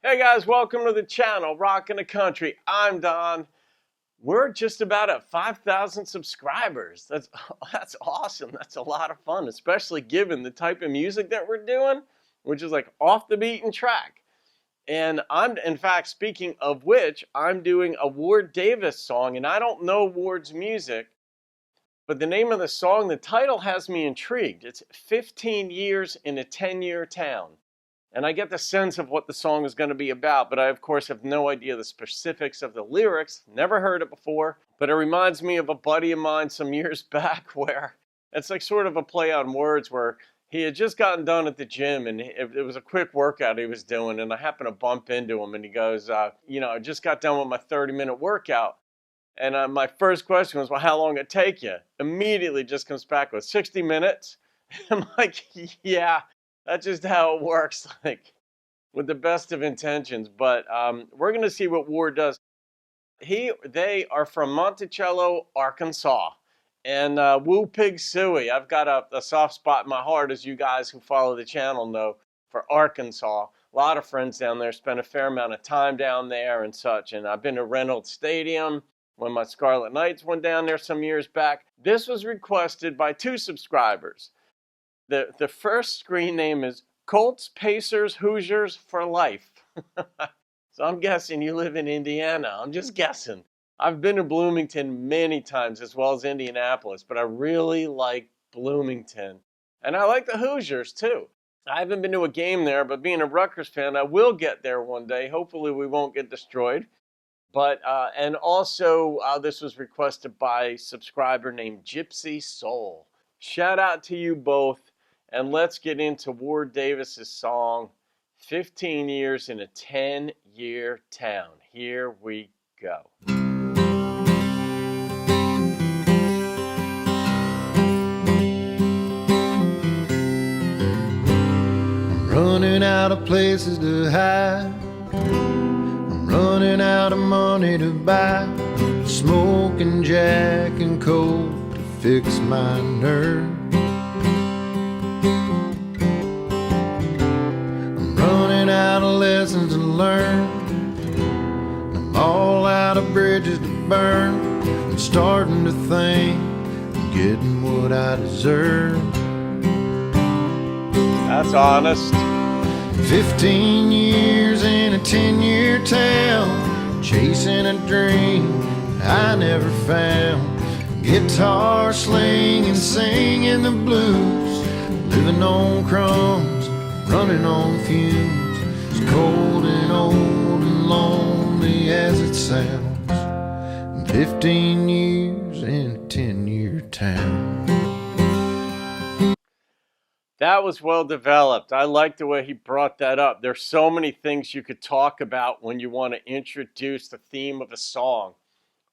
Hey guys, welcome to the channel, Rockin' the Country. I'm Don. We're just about at 5,000 subscribers. That's awesome. That's a lot of fun, especially given the type of music that we're doing, which is like off the beaten track. And in fact, speaking of which, I'm doing a Ward Davis song, and I don't know Ward's music, but the name of the song, the title has me intrigued. It's 15 Years in a 10-Year Town. And I get the sense of what the song is going to be about, but I, of course, have no idea the specifics of the lyrics. Never heard it before, but it reminds me of a buddy of mine some years back where it's like sort of a play on words where he had just gotten done at the gym and it was a quick workout he was doing, and I happened to bump into him and he goes, I just got done with my 30-minute workout. And my first question was, well, how long did it take you? Immediately just comes back with 60 minutes. I'm like, yeah. That's just how it works, like with the best of intentions. But we're going to see what Ward does. They are from Monticello, Arkansas. And Woo Pig Suey. I've got a soft spot in my heart, as you guys who follow the channel know, for Arkansas. A lot of friends down there, spent a fair amount of time down there and such. And I've been to Reynolds Stadium when my Scarlet Knights went down there some years back. This was requested by 2 subscribers. The first screen name is Colts, Pacers, Hoosiers for Life. So I'm guessing you live in Indiana. I'm just guessing. I've been to Bloomington many times as well as Indianapolis, but I really like Bloomington. And I like the Hoosiers too. I haven't been to a game there, but being a Rutgers fan, I will get there one day. Hopefully we won't get destroyed. But and also this was requested by a subscriber named Gypsy Soul. Shout out to you both. And let's get into Ward Davis's song, 15 Years in a 10-Year Town. Here we go. I'm running out of places to hide. I'm running out of money to buy. Smoking Jack and Coke to fix my nerves. Out of lessons to learn. I'm all out of bridges to burn. I'm starting to think I'm getting what I deserve. That's honest. 15 years in a 10-year town, chasing a dream I never found. Guitar slinging, singing the blues, living on crumbs, running on fumes. As cold and old and lonely as it sounds. 15 years in a 10-year town. That was well developed. I like the way he brought that up. There's so many things you could talk about when you want to introduce the theme of a song.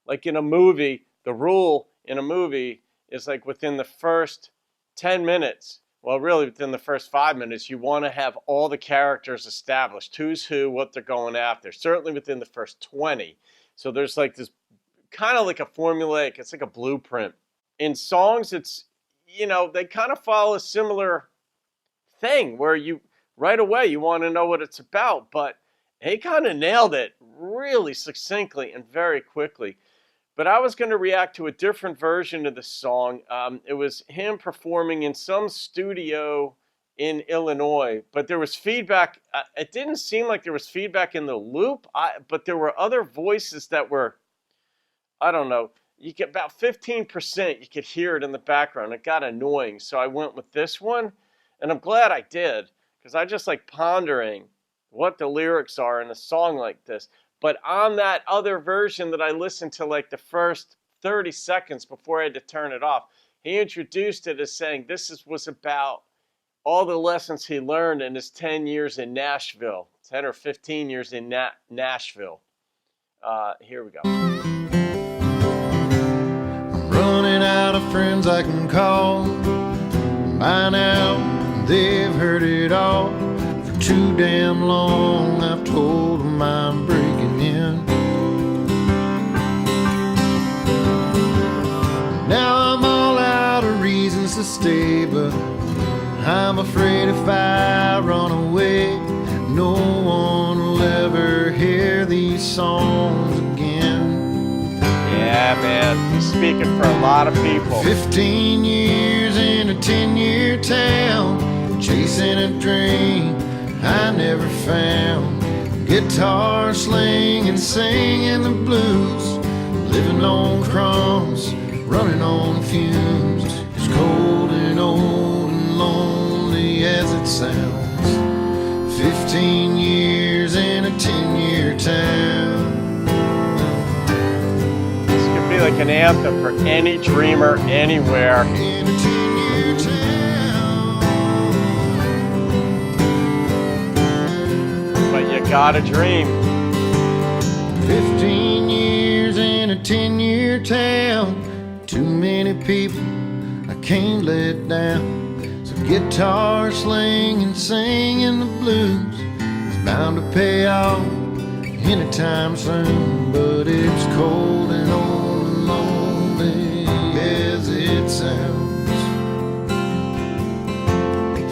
Like in a movie, the rule in a movie is like within the first 10 minutes, well, really, within the first 5 minutes, you want to have all the characters established. Who's who, what they're going after. Certainly within the first 20. So there's like this kind of like a formulaic, it's like a blueprint. In songs, it's, they kind of follow a similar thing where you, right away, you want to know what it's about. But he kind of nailed it really succinctly and very quickly. But I was going to react to a different version of the song. It was him performing in some studio in Illinois, but there was feedback. It didn't seem like there was feedback in the loop, but there were other voices that were, I don't know, you get about 15%, you could hear it in the background. It got annoying, so I went with this one, and I'm glad I did, because I just like pondering what the lyrics are in a song like this. But on that other version that I listened to like the first 30 seconds before I had to turn it off, he introduced it as saying this was about all the lessons he learned in his 10 years in Nashville, 10 or 15 years in Nashville. Here we go. I'm running out of friends I can call. By now, they've heard it all. For too damn long, I've told them I'm breaking in. Now I'm all out of reasons to stay, but I'm afraid if I run away, no one will ever these songs again. Yeah, man, he's speaking for a lot of people. 15 years in a 10-year town, chasing a dream I never found. Guitar slinging, singing the blues, living on crumbs, running on fumes. As cold and old and lonely as it sounds. 15 years in a 10-year town. This could be like an anthem for any dreamer anywhere. In a 10-year town. But you gotta dream. 15 years in a 10-year town. Too many people I can't let down. So guitar slinging, singing the blues is bound to pay off anytime soon. But it's cold and old and lonely as it sounds.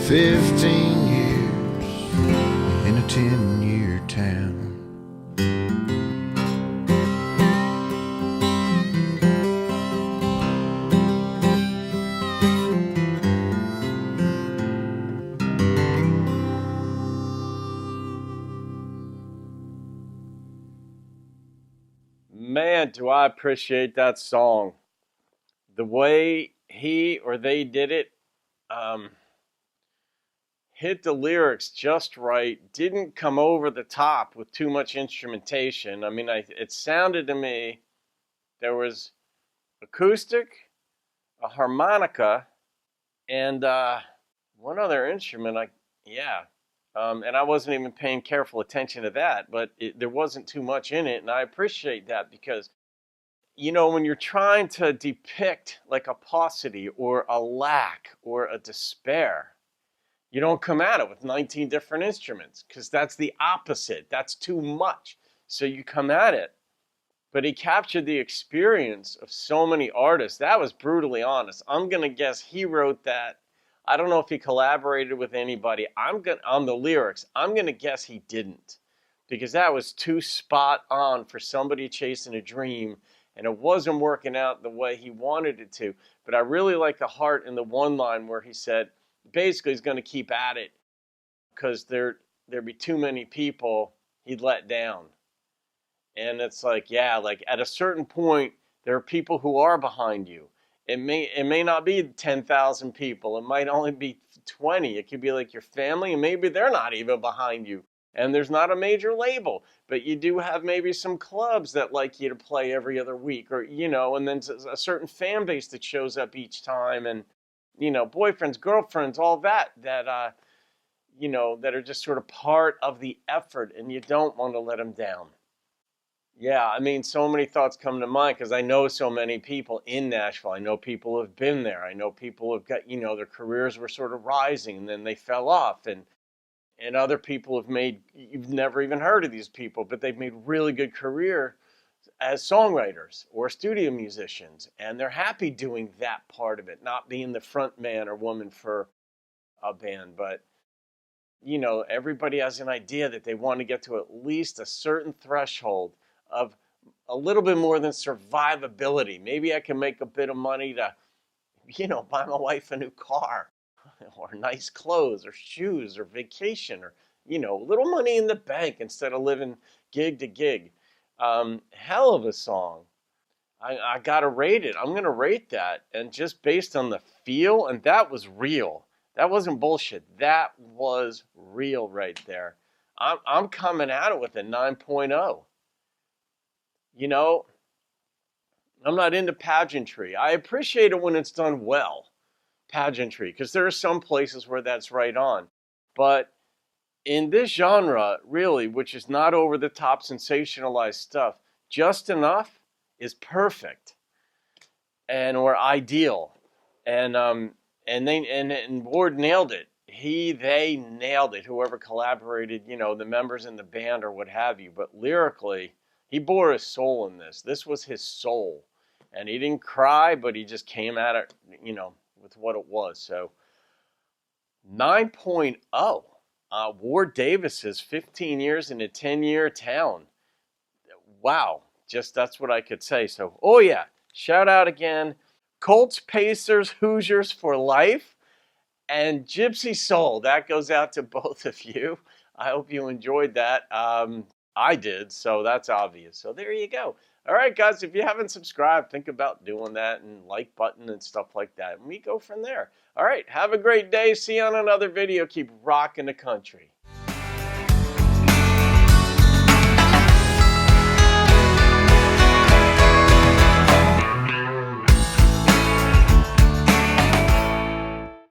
15 years in a 10-year town. Man, do I appreciate that song. The way he or they did it, hit the lyrics just right, didn't come over the top with too much instrumentation. I mean, it sounded to me there was acoustic, a harmonica, and one other instrument. And I wasn't even paying careful attention to that, but there wasn't too much in it, and I appreciate that because, when you're trying to depict like a paucity or a lack or a despair, you don't come at it with 19 different instruments because that's the opposite. That's too much. So you come at it. But he captured the experience of so many artists. That was brutally honest. I'm going to guess he wrote that. I don't know if he collaborated with anybody. On the lyrics, I'm going to guess he didn't, because that was too spot on for somebody chasing a dream, and it wasn't working out the way he wanted it to. But I really like the heart in the one line where he said, basically he's going to keep at it because there'd be too many people he'd let down. And it's like, yeah, like at a certain point, there are people who are behind you. It may not be 10,000 people. It might only be 20. It could be like your family, and maybe they're not even behind you. And there's not a major label, but you do have maybe some clubs that like you to play every other week, or, and then a certain fan base that shows up each time, and, boyfriends, girlfriends, all that that are just sort of part of the effort, and you don't want to let them down. Yeah, I mean, so many thoughts come to mind because I know so many people in Nashville. I know people who have been there. I know people who have got, their careers were sort of rising and then they fell off. And other people you've never even heard of these people, but they've made really good career as songwriters or studio musicians. And they're happy doing that part of it, not being the front man or woman for a band. But, everybody has an idea that they want to get to at least a certain threshold of a little bit more than survivability. Maybe I can make a bit of money to, buy my wife a new car or nice clothes or shoes or vacation or, a little money in the bank instead of living gig to gig. Hell of a song. I got to rate it. I'm going to rate that. And just based on the feel, and that was real. That wasn't bullshit. That was real right there. I'm coming at it with a 9.0. I'm not into pageantry. I appreciate it when it's done well, pageantry, because there are some places where that's right on. But in this genre, really, which is not over the top sensationalized stuff, just enough is perfect or ideal. And Ward nailed it. They nailed it. Whoever collaborated, the members in the band or what have you. But lyrically, he bore his soul in this. This was his soul. And he didn't cry, but he just came at it, with what it was. So 9.0. Ward Davis's 15 years in a 10-year town. wow, just that's what I could say. So, oh yeah, shout out again. Colts, Pacers, Hoosiers for life. And Gypsy Soul, that goes out to both of you. I hope you enjoyed that. I did, so that's obvious. So there you go. All right, guys, if you haven't subscribed, think about doing that and like button and stuff like that. And we go from there. All right, have a great day. See you on another video. Keep rocking the country.